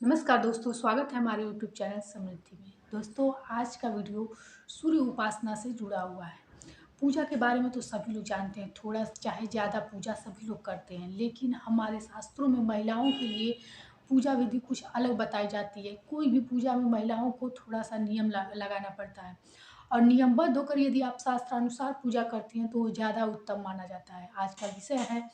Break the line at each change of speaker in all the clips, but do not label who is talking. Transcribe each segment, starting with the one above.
नमस्कार दोस्तों, स्वागत है हमारे यूट्यूब चैनल समृद्धि में। दोस्तों, आज का वीडियो सूर्य उपासना से जुड़ा हुआ है। पूजा के बारे में तो सभी लोग जानते हैं, थोड़ा चाहे ज़्यादा पूजा सभी लोग करते हैं, लेकिन हमारे शास्त्रों में महिलाओं के लिए पूजा विधि कुछ अलग बताई जाती है। कोई भी पूजा में महिलाओं को थोड़ा-सा नियम लगाना पड़ता है और नियमबद्ध होकर यदि आप शास्त्रानुसार पूजा करती हैं, तो वो ज़्यादा उत्तम माना जाता है। आज का विषय है,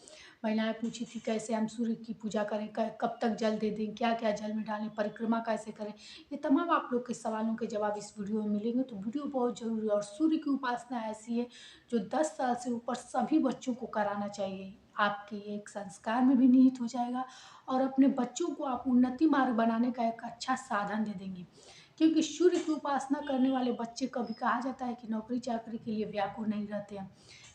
महिलाएँ पूछी थी कैसे हम सूर्य की पूजा करें, क कब तक जल दे दें, क्या-क्या जल में डालें, परिक्रमा कैसे करें? ये तमाम आप लोग के सवालों के जवाब इस वीडियो में मिलेंगे, तो वीडियो बहुत ज़रूरी है और सूर्य की उपासना ऐसी है, जो 10 साल से ऊपर सभी बच्चों को कराना चाहिए। आपके ये एक संस्कार में भी निहित हो जाएगा और अपने बच्चों को आप उन्नति मार्ग बनाने का एक अच्छा साधन दे देंगे। क्योंकि सूर्य की उपासना करने वाले बच्चे कभी कहा जाता है कि नौकरी-चाकरी के लिए व्याकुल नहीं रहते हैं,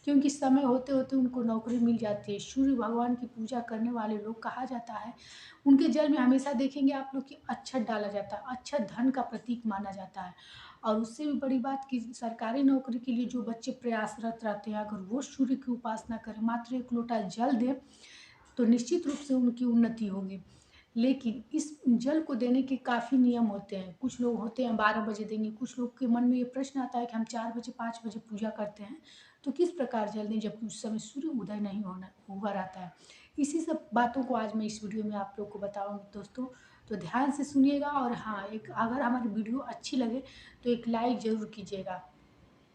क्योंकि समय होते-होते उनको नौकरी मिल जाती है। सूर्य भगवान की पूजा करने वाले लोग कहा जाता है, उनके जल में हमेशा देखेंगे आप लोग कि अक्षत डाला जाता है। अक्षत धन का प्रतीक माना जाता है और उससे भी बड़ी बात कि सरकारी नौकरी के लिए जो बच्चे प्रयासरत रहते हैं, अगर वो सूर्य की उपासना करें, मात्र 1 लोटा जल दें, तो निश्चित रूप से उनकी उन्नति होगी। लेकिन इस जल को देने के काफ़ी नियम होते हैं। कुछ लोग होते हैं 12 बजे देंगे, कुछ लोग के मन में ये प्रश्न आता है कि हम 4 बजे, 5 बजे पूजा करते हैं, तो किस प्रकार जल दें जबकि उस समय सूर्य उदय नहीं होना हुआ रहता है। इसी सब बातों को आज मैं इस वीडियो में आप लोग को बताऊँगी दोस्तों, तो ध्यान से सुनिएगा और हाँ, एक अगर हमारी वीडियो अच्छी लगे तो एक लाइक ज़रूर कीजिएगा।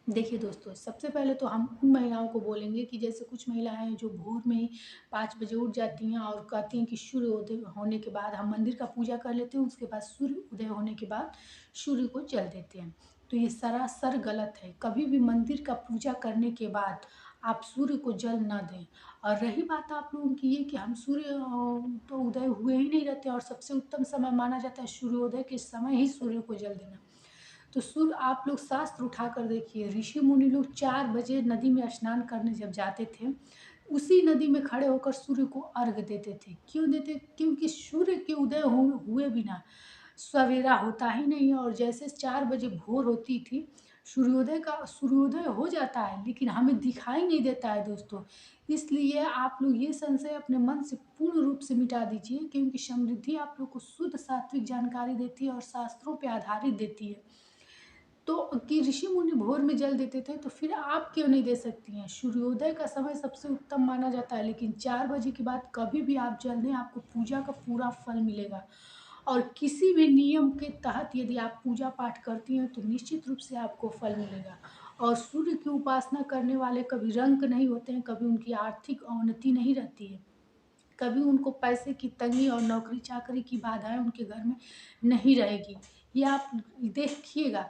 देखिए दोस्तों, सबसे पहले तो हम उन महिलाओं को बोलेंगे कि जैसे कुछ महिलाएँ हैं जो भोर में ही 5 बजे उठ जाती हैं और कहती हैं कि सूर्योदय होने के बाद हम मंदिर का पूजा कर लेते हैं, उसके बाद सूर्य उदय होने के बाद सूर्य को जल देते हैं। तो ये सरासर गलत है। कभी भी मंदिर का पूजा करने के बाद आप सूर्य को जल ना दें। और रही बात आप लोगों की ये कि हम सूर्य तो उदय हुए ही नहीं रहते और सबसे उत्तम समय माना जाता है सूर्योदय के समय ही सूर्य को जल देना। तो सूर्य आप लोग शास्त्र उठा कर देखिए, ऋषि मुनि लोग 4 बजे नदी में स्नान करने जब जाते थे, उसी नदी में खड़े होकर सूर्य को अर्घ देते थे। क्यों देते? क्योंकि सूर्य के उदय हुए बिना सवेरा होता ही नहीं है और जैसे 4 बजे भोर होती थी, सूर्योदय हो जाता है, लेकिन हमें दिखाई नहीं देता है दोस्तों। इसलिए आप लोग ये संशय अपने मन से पूर्ण रूप से मिटा दीजिए, क्योंकि समृद्धि आप लोग को शुद्ध सात्विक जानकारी देती है और शास्त्रों पे आधारित देती है। तो कि ऋषि मुनि भोर में जल देते थे, तो फिर आप क्यों नहीं दे सकती हैं? सूर्योदय का समय सबसे उत्तम माना जाता है, लेकिन 4 बजे के बाद कभी भी आप जल दें, आपको पूजा का पूरा फल मिलेगा। और किसी भी नियम के तहत यदि आप पूजा पाठ करती हैं, तो निश्चित रूप से आपको फल मिलेगा। और सूर्य की उपासना करने वाले कभी रंक नहीं होते हैं, कभी उनकी आर्थिक अवनति नहीं रहती है। कभी उनको पैसे की तंगी और नौकरी-चाकरी की बाधाएँ उनके घर में नहीं रहेगी। ये आप देखिएगा।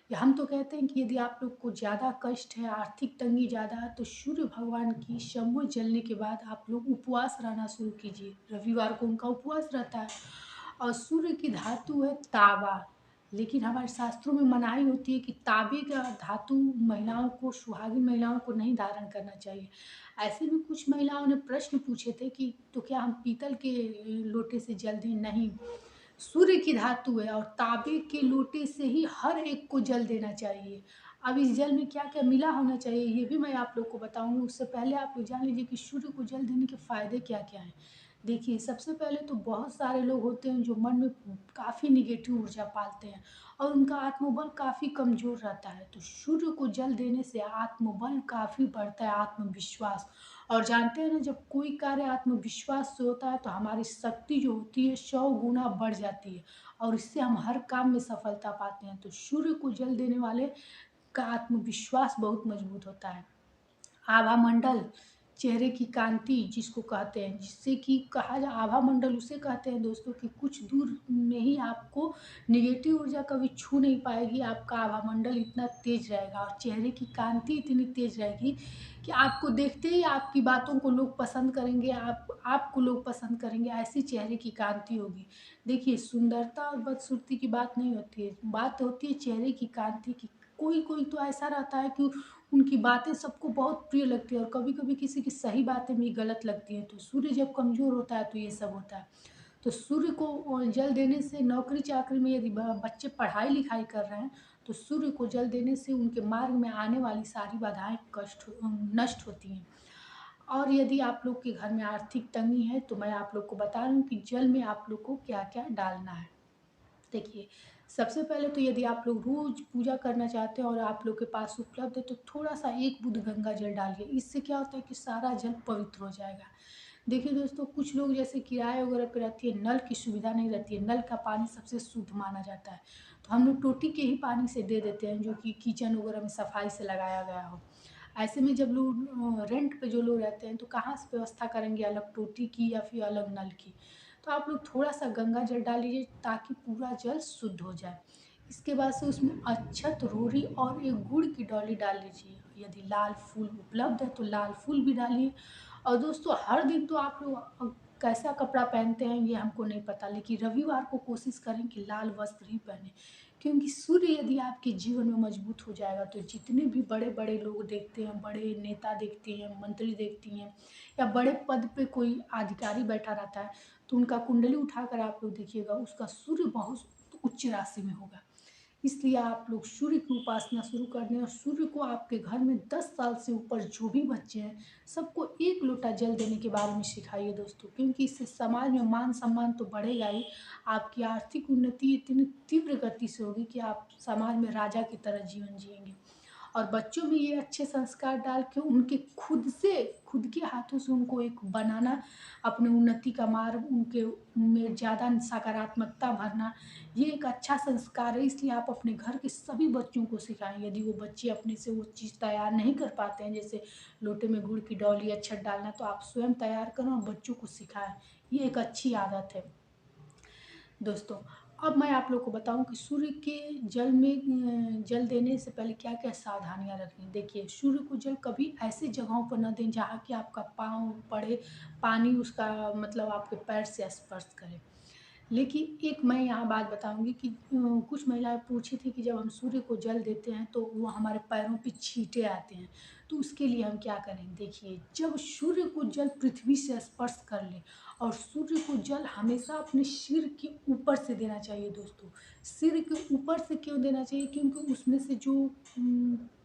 या हम तो कहते हैं कि यदि आप लोग को ज़्यादा कष्ट है, आर्थिक तंगी ज़्यादा है, तो सूर्य भगवान की शम्भु जलने के बाद आप लोग उपवास रहना शुरू कीजिए। रविवार को उनका उपवास रहता है और सूर्य की धातु है तांबा, लेकिन हमारे शास्त्रों में मनाही होती है कि तांबे का धातु महिलाओं को, सुहागिन महिलाओं को नहीं धारण करना चाहिए। ऐसे में कुछ महिलाओं ने प्रश्न पूछे थे कि तो क्या हम पीतल के लोटे से जल दें? नहीं, सूर्य की धातु है और तांबे के लोटे से ही हर एक को जल देना चाहिए। अब इस जल में क्या-क्या मिला होना चाहिए, ये भी मैं आप लोग को बताऊँगी। उससे पहले आप लोग जान लीजिए कि सूर्य को जल देने के फ़ायदे क्या-क्या हैं। देखिए, सबसे पहले तो बहुत सारे लोग होते हैं जो मन में काफ़ी नेगेटिव ऊर्जा पालते हैं और उनका आत्मबल काफ़ी कमज़ोर रहता है। तो सूर्य को जल देने से आत्मबल काफ़ी बढ़ता है, आत्मविश्वास। और जानते हैं ना, जब कोई कार्य आत्मविश्वास से होता है तो हमारी शक्ति जो होती है 100 गुना बढ़ जाती है और इससे हम हर काम में सफलता पाते हैं। तो सूर्य को जल देने वाले का आत्मविश्वास बहुत मजबूत होता है। आभा मंडल, चेहरे की कांति जिसको कहते हैं, जिससे कि कहा जा आभा मंडल उसे कहते हैं दोस्तों कि कुछ दूर में ही आपको नेगेटिव ऊर्जा कभी छू नहीं पाएगी। आपका आभा मंडल इतना तेज रहेगा और चेहरे की कांति इतनी तेज रहेगी कि आपको देखते ही आपकी बातों को लोग पसंद करेंगे, आपको लोग पसंद करेंगे, ऐसी चेहरे की कांति होगी। देखिए, सुंदरता और बदसूरती की बात नहीं होती है, बात होती है चेहरे की कांति की। कोई-कोई तो ऐसा रहता है कि उनकी बातें सबको बहुत प्रिय लगती है और कभी-कभी किसी की सही बातें भी गलत लगती हैं। तो सूर्य जब कमज़ोर होता है तो ये सब होता है। तो सूर्य को जल देने से नौकरी-चाकरी में यदि ब बच्चे पढ़ाई-लिखाई कर रहे हैं, तो सूर्य को जल देने से उनके मार्ग में आने वाली सारी बाधाएँ नष्ट होती हैं। और यदि आप लोग के घर में आर्थिक तंगी है तो मैं आप लोग को बता रही हूँ कि जल में आप लोग को क्या-क्या डालना है। देखिए, सबसे पहले तो यदि आप लोग रोज़ पूजा करना चाहते हैं और आप लोग के पास उपलब्ध है तो थोड़ा-सा 1 बूँद गंगा जल डालिए। इससे क्या होता है कि सारा जल पवित्र हो जाएगा। देखिए दोस्तों, कुछ लोग जैसे किराए वगैरह पे रहती है, नल की सुविधा नहीं रहती है, नल का पानी सबसे शुद्ध माना जाता है। तो हम लोग टोटी के ही पानी से दे देते हैं, जो कि किचन वगैरह में सफाई से लगाया गया हो। ऐसे में जब लोग रेंट पे जो लोग रहते हैं तो कहाँ से व्यवस्था करेंगे अलग टोटी की या फिर अलग नल की। तो आप लोग थोड़ा-सा गंगा जल डाल लीजिए ताकि पूरा जल शुद्ध हो जाए। इसके बाद से उसमें अक्षत, रोरी और एक गुड़ की डॉली डाल लीजिए। यदि लाल फूल उपलब्ध है तो लाल फूल भी डालिए। और दोस्तों, हर दिन तो आप लोग कैसा कपड़ा पहनते हैं ये हमको नहीं पता, लेकिन रविवार को कोशिश करें कि लाल वस्त्र ही पहने, क्योंकि सूर्य यदि आपके जीवन में मजबूत हो जाएगा तो जितने भी बड़े-बड़े लोग देखते हैं, बड़े नेता देखते हैं, मंत्री देखती हैं या बड़े पद पे कोई अधिकारी बैठा रहता है, तो उनका कुंडली उठाकर आप लोग देखिएगा, उसका सूर्य बहुत उच्च राशि में होगा। इसलिए आप लोग सूर्य की उपासना शुरू कर दें और सूर्य को आपके घर में 10 साल से ऊपर जो भी बच्चे हैं, सबको 1 लोटा जल देने के बारे में सिखाइए दोस्तों, क्योंकि इससे समाज में मान-सम्मान तो बढ़ेगा ही, आपकी आर्थिक उन्नति इतनी तीव्र गति से होगी कि आप समाज में राजा की तरह जीवन जिएँगे। और बच्चों में ये अच्छे संस्कार डाल के उनके खुद के हाथों से उनको एक बनाना, अपनी उन्नति का मार्ग उनके में ज़्यादा सकारात्मकता भरना, ये एक अच्छा संस्कार है। इसलिए आप अपने घर के सभी बच्चों को सिखाएँ। यदि वो बच्चे अपने से वो चीज़ तैयार नहीं कर पाते हैं, जैसे लोटे में गुड़ की डौली, अक्षत डालना, तो आप स्वयं तैयार करें और बच्चों को सिखाएँ। ये एक अच्छी आदत है। दोस्तों, अब मैं आप लोग को बताऊँ कि सूर्य के जल में जल देने से पहले क्या-क्या सावधानियाँ रखनी। देखिए, सूर्य को जल कभी ऐसी जगहों पर ना दें जहाँ कि आपका पाँव पड़े, पानी उसका मतलब आपके पैर से स्पर्श करे। लेकिन एक मैं यहाँ बात बताऊँगी कि कुछ महिलाएँ पूछी थी कि जब हम सूर्य को जल देते हैं तो वो हमारे पैरों पे छींटे आते हैं, तो उसके लिए हम क्या करें? देखिए, जब सूर्य को जल पृथ्वी से स्पर्श कर ले और सूर्य को जल हमेशा अपने सिर के ऊपर से देना चाहिए दोस्तों। सिर के ऊपर से क्यों देना चाहिए? क्योंकि उसमें से जो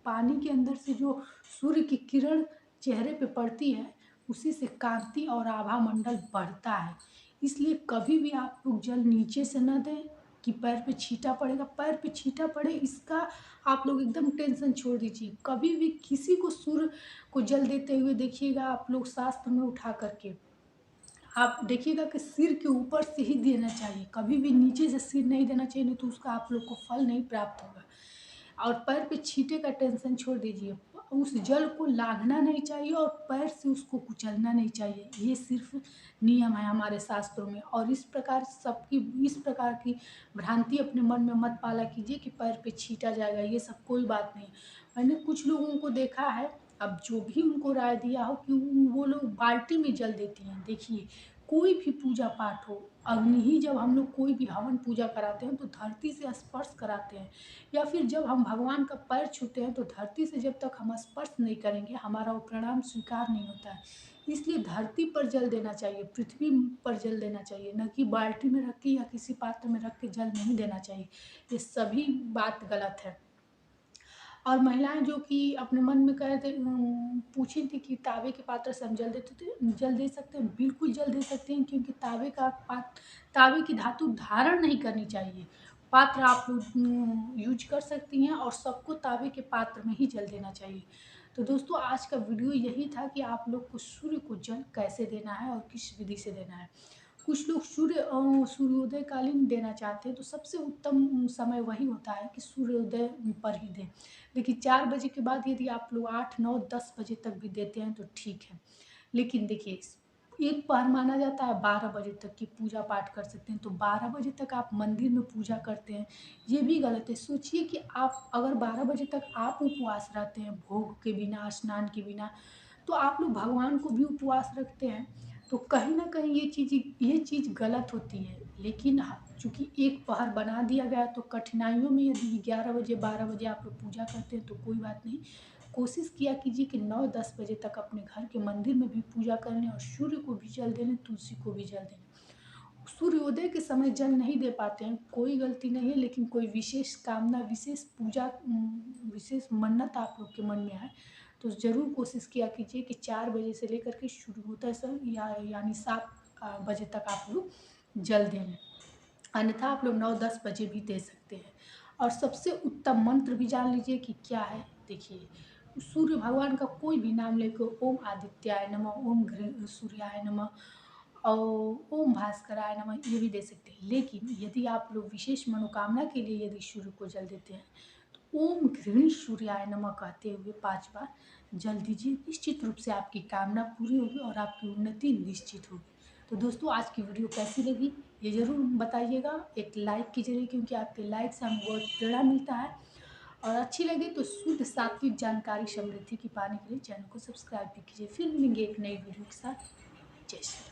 पानी के अंदर से जो सूर्य की किरण चेहरे पे पड़ती है, उसी से कांति और आभा मंडल बढ़ता है। इसलिए कभी भी आप लोग जल नीचे से ना दें कि पैर पे छींटा पड़ेगा, पैर पे छींटा पड़े इसका आप लोग एकदम टेंशन छोड़ दीजिए। कभी भी किसी को सूर्य को जल देते हुए देखिएगा आप लोग शास्त्र में उठा करके, आप देखिएगा कि सिर के ऊपर से ही देना चाहिए, कभी भी नीचे से सिर नहीं देना चाहिए, नहीं तो उसका आप लोग को फल नहीं प्राप्त होगा। और पैर पे छींटे का टेंशन छोड़ दीजिए, उस जल को लांघना नहीं चाहिए और पैर से उसको कुचलना नहीं चाहिए। ये सिर्फ़ नियम है हमारे शास्त्रों में, और इस प्रकार की भ्रांति अपने मन में मत पाला कीजिए कि पैर पे छींटा जाएगा, ये सब कोई बात नहीं। मैंने कुछ लोगों को देखा है, अब जो भी उनको राय दिया हो कि वो लोग बाल्टी में जल देती हैं। देखिए, कोई भी पूजा पाठ हो, अग्नि ही जब हम लोग कोई भी हवन पूजा कराते हैं तो धरती से स्पर्श कराते हैं, या फिर जब हम भगवान का पैर छूते हैं तो धरती से जब तक हम स्पर्श नहीं करेंगे हमारा वो प्रणाम स्वीकार नहीं होता है। इसलिए धरती पर जल देना चाहिए, पृथ्वी पर जल देना चाहिए, न कि बाल्टी में रख के या किसी पात्र में रख के जल नहीं देना चाहिए। ये सभी बात गलत है। और महिलाएँ जो कि अपने मन में कह रहे थे, पूछी थी कि तांबे के पात्र से हम जल दे सकते हैं? बिल्कुल जल दे सकते हैं, क्योंकि तांबे की धातु धारण नहीं करनी चाहिए। पात्र आप लोग यूज़ कर सकती हैं और सबको तांबे के पात्र में ही जल देना चाहिए। तो दोस्तों, आज का वीडियो यही था कि आप लोग को सूर्य को जल कैसे देना है और किस विधि से देना है। कुछ लोग सूर्योदय कालीन देना चाहते हैं, तो सबसे उत्तम समय वही होता है कि सूर्योदय पर ही दें। देखिए, 4 बजे के बाद यदि आप लोग 8, 9, 10 बजे तक भी देते हैं तो ठीक है। लेकिन देखिए, एक पहर माना जाता है 12 बजे तक की पूजा पाठ कर सकते हैं, तो 12 बजे तक आप मंदिर में पूजा करते हैं, ये भी गलत है। सोचिए कि आप अगर 12 बजे तक आप उपवास रहते हैं, भोग के बिना, स्नान के बिना, तो आप लोग भगवान को भी उपवास रखते हैं, तो कहीं न कहीं ये चीज़ गलत होती है। लेकिन चूँकि एक पहर बना दिया गया है तो कठिनाइयों में यदि 11 बजे, 12 बजे आप लोग पूजा करते हैं तो कोई बात नहीं। कोशिश किया कीजिए कि 9-10 बजे तक अपने घर के मंदिर में भी पूजा कर लें और सूर्य को भी जल दे लें, तुलसी को भी जल दे लें। सूर्योदय के समय जल नहीं दे पाते हैं, कोई गलती नहीं है, लेकिन कोई विशेष कामना, विशेष पूजा, विशेष मन्नत आप लोग के मन में है, तो ज़रूर कोशिश किया कीजिए कि 4 बजे से लेकर के शुरू होता है सर यानी 7 बजे तक आप लोग जल दें। अन्यथा आप लोग 9-10 बजे भी दे सकते हैं। और सबसे उत्तम मंत्र भी जान लीजिए कि क्या है। देखिए, सूर्य भगवान का कोई भी नाम लेकर ओम आदित्याय नमः, ओम सूर्याय नमः और ओम भास्कराय नमः ये भी दे सकते हैं। लेकिन यदि आप लोग विशेष मनोकामना के लिए यदि सूर्य को जल देते हैं तो ओम गृहिणी सूर्याय नमः कहते हुए 5 बार जल दीजिए। निश्चित रूप से आपकी कामना पूरी होगी और आपकी उन्नति निश्चित होगी। तो दोस्तों, आज की वीडियो कैसी लगी ये ज़रूर बताइएगा, एक लाइक कीजिए क्योंकि आपके लाइक से हमें बहुत प्रेरणा मिलता है। और अच्छी लगे तो शुद्ध सात्विक जानकारी समृद्धि की पाने के लिए चैनल को सब्सक्राइब भी कीजिए। फिर मिलेंगे एक नई वीडियो के साथ। जय श्री राम।